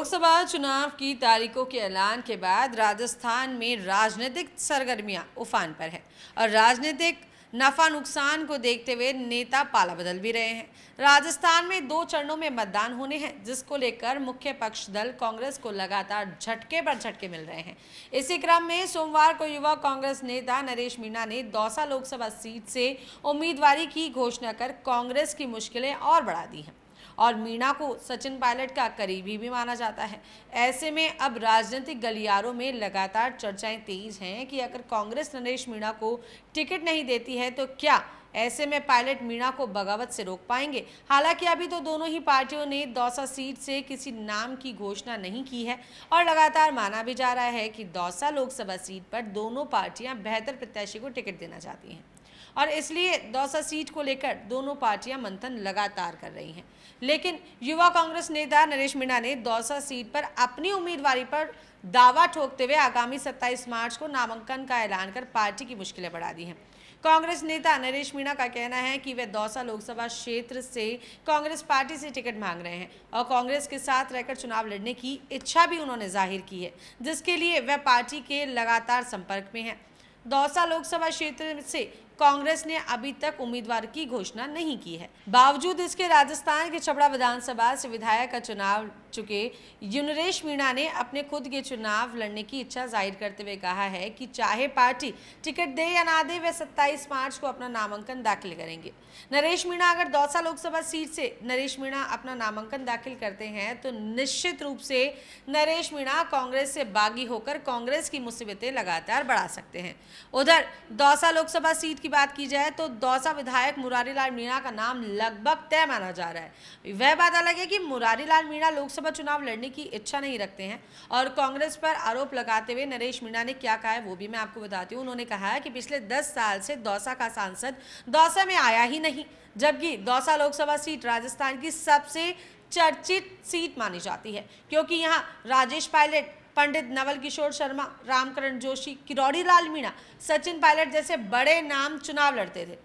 लोकसभा चुनाव की तारीखों के ऐलान के बाद राजस्थान में राजनीतिक सरगर्मियां उफान पर है और राजनीतिक नफा नुकसान को देखते हुए नेता पाला बदल भी रहे हैं। राजस्थान में 2 चरणों में मतदान होने हैं, जिसको लेकर मुख्य पक्ष दल कांग्रेस को लगातार झटके पर झटके मिल रहे हैं। इसी क्रम में सोमवार को युवा कांग्रेस नेता नरेश मीणा ने दौसा लोकसभा सीट से उम्मीदवारी की घोषणा कर कांग्रेस की मुश्किलें और बढ़ा दी हैं और मीणा को सचिन पायलट का करीबी भी माना जाता है। ऐसे में अब राजनीतिक गलियारों में लगातार चर्चाएं तेज हैं कि अगर कांग्रेस नरेश मीणा को टिकट नहीं देती है तो क्या ऐसे में पायलट मीणा को बगावत से रोक पाएंगे। हालांकि अभी तो दोनों ही पार्टियों ने दौसा सीट से किसी नाम की घोषणा नहीं की है और लगातार माना भी जा रहा है कि दौसा लोकसभा सीट पर दोनों पार्टियां बेहतर प्रत्याशी को टिकट देना चाहती हैं और इसलिए दौसा सीट को लेकर दोनों पार्टियां मंथन लगातार कर रही हैं। लेकिन युवा कांग्रेस नेता नरेश मीणा ने दौसा सीट पर अपनी उम्मीदवारी पर दावा ठोकते हुए आगामी 27 मार्च को नामांकन का ऐलान कर पार्टी की मुश्किलें बढ़ा दी हैं। कांग्रेस नेता नरेश मीणा का कहना है कि वे दौसा लोकसभा क्षेत्र से कांग्रेस पार्टी से टिकट मांग रहे हैं और कांग्रेस के साथ रहकर चुनाव लड़ने की इच्छा भी उन्होंने जाहिर की है, जिसके लिए वे पार्टी के लगातार संपर्क में हैं। दौसा लोकसभा क्षेत्र से कांग्रेस ने अभी तक उम्मीदवार की घोषणा नहीं की है। बावजूद इसके राजस्थान के छपरा विधानसभा से विधायक का चुनाव चुके नरेश मीणा ने अपने खुद के चुनाव लड़ने की इच्छा जाहिर करते हुए कहा है कि चाहे पार्टी टिकट दे या ना दे, वे 27 मार्च को अपना नामांकन दाखिल करेंगे। नरेश मीणा अगर दौसा लोकसभा सीट से नरेश मीणा अपना नामांकन दाखिल करते हैं तो निश्चित रूप से नरेश मीणा कांग्रेस से बागी होकर कांग्रेस की मुसीबतें लगातार बढ़ा सकते हैं। उधर दौसा लोकसभा सीट की बात की जाए तो दौसा विधायक मुरारी लाल मीणा का नाम लगभग तय माना जा रहा है। वह बात अलग है कि मुरारी लाल मीणा लोकसभा चुनाव लड़ने की इच्छा नहीं रखते हैं और कांग्रेस पर आरोप लगाते हुए नरेश मीणा ने क्या कहा है वो भी मैं आपको बताती हूँ। उन्होंने कहा है कि पिछले 10 साल से दौसा का सांसद दौसा में आया ही नहीं, जबकि दौसा लोकसभा सीट राजस्थान की सबसे चर्चित सीट मानी जाती है क्योंकि यहाँ राजेश पायलट, पंडित नवल किशोर शर्मा, रामकरण जोशी, किरोड़ी लाल मीणा, सचिन पायलट जैसे बड़े नाम चुनाव लड़ते थे।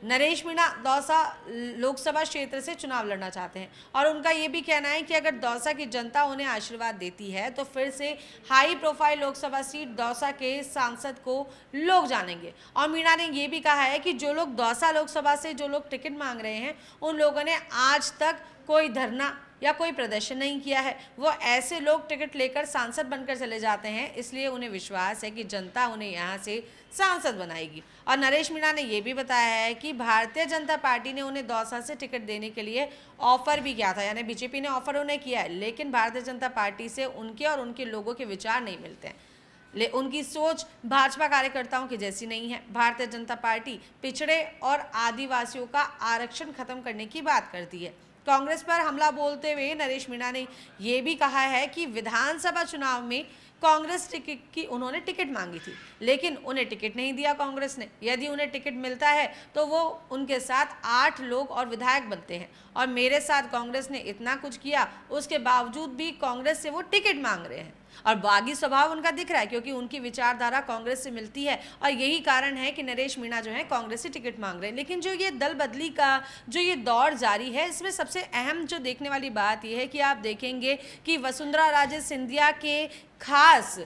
नरेश मीणा दौसा लोकसभा क्षेत्र से चुनाव लड़ना चाहते हैं और उनका ये भी कहना है कि अगर दौसा की जनता उन्हें आशीर्वाद देती है तो फिर से high profile Lok Sabha seat Dausa के सांसद को लोग जानेंगे। और मीणा ने ये भी कहा है कि जो लोग दौसा लोकसभा से जो लोग टिकट मांग रहे हैं उन लोगों ने आज तक कोई धरना या कोई प्रदर्शन नहीं किया है। वो ऐसे लोग टिकट लेकर सांसद बनकर चले जाते हैं, इसलिए उन्हें विश्वास है कि जनता उन्हें यहाँ से सांसद बनाएगी। और नरेश मीणा ने यह भी बताया है कि भारतीय जनता पार्टी ने उन्हें दौसा से टिकट देने के लिए ऑफर भी किया था, यानी बीजेपी ने ऑफर उन्हें किया है, लेकिन भारतीय जनता पार्टी से उनके और उनके लोगों के विचार नहीं मिलते हैं। उनकी सोच भाजपा कार्यकर्ताओं की जैसी नहीं है। भारतीय जनता पार्टी पिछड़े और आदिवासियों का आरक्षण खत्म करने की बात करती है। कांग्रेस पर हमला बोलते हुए नरेश मीणा ने यह भी कहा है कि विधानसभा चुनाव में कांग्रेस टिकट की उन्होंने टिकट मांगी थी, लेकिन उन्हें टिकट नहीं दिया कांग्रेस ने। यदि उन्हें टिकट मिलता है तो वो उनके साथ 8 लोग और विधायक बनते हैं और मेरे साथ कांग्रेस ने इतना कुछ किया, उसके बावजूद भी कांग्रेस से वो टिकट मांग रहे हैं और बागी स्वभाव उनका दिख रहा है क्योंकि उनकी विचारधारा कांग्रेस से मिलती है और यही कारण है कि नरेश मीणा जो है कांग्रेस से टिकट मांग रहे हैं। लेकिन जो ये दल बदली का जो ये दौर जारी है, इसमें सबसे अहम जो देखने वाली बात यह है कि आप देखेंगे कि वसुंधरा राजे सिंधिया के खास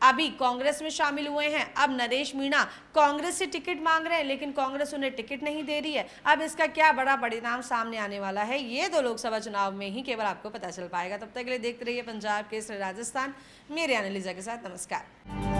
अभी कांग्रेस में शामिल हुए हैं। अब नरेश मीणा कांग्रेस से टिकट मांग रहे हैं लेकिन कांग्रेस उन्हें टिकट नहीं दे रही है। अब इसका क्या बड़ा परिणाम सामने आने वाला है, ये 2 लोकसभा चुनाव में ही केवल आपको पता चल पाएगा। तब तक के लिए देखते रहिए पंजाब केसरी राजस्थान, मेरे एनालिजा के साथ। नमस्कार।